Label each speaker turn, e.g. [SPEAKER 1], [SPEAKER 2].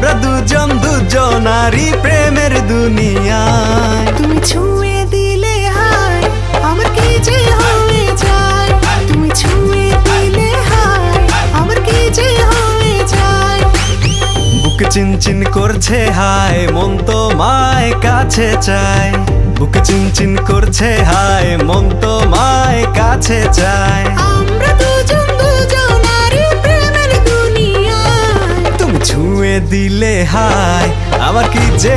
[SPEAKER 1] আমরা দুজন দুজনারই প্রেমের দুনিয়ায়।
[SPEAKER 2] তুমি ছুঁয়ে দিলে হায় আমার কি যে হয়ে যায়, তুমি ছুঁয়ে দিলে হায় আমার কি যে হয়ে যায়।
[SPEAKER 1] বুক চিনচিন করছে হায় মন তোমায় কাছে চায়, বুক চিনচিন করছে হায় মন তোমায় কাছে চায়।
[SPEAKER 2] আমরা দুজন দুজনারই প্রেমের দুনিয়ায়।
[SPEAKER 1] তুমি ছুঁয়ে দিলে হায় আমার কি যে